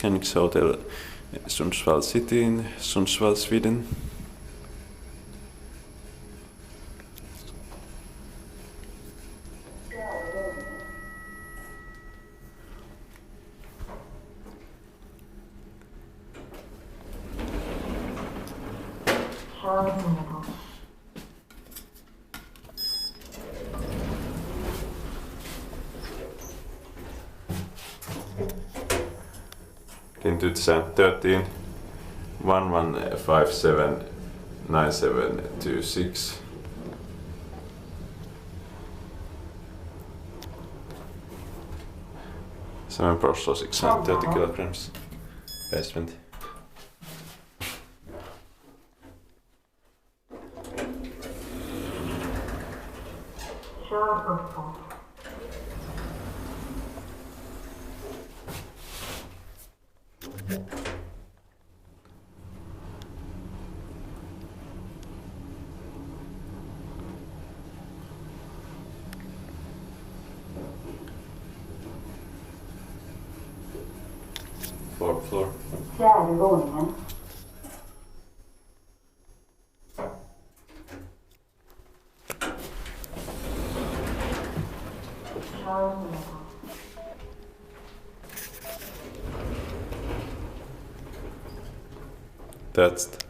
Scandic Hotel Sundsvall City in Sundsvall, Sweden. In 2013, 11579726. 7 processor, 630 kilograms. Basement. Fourth floor. Fjärde våningen. That's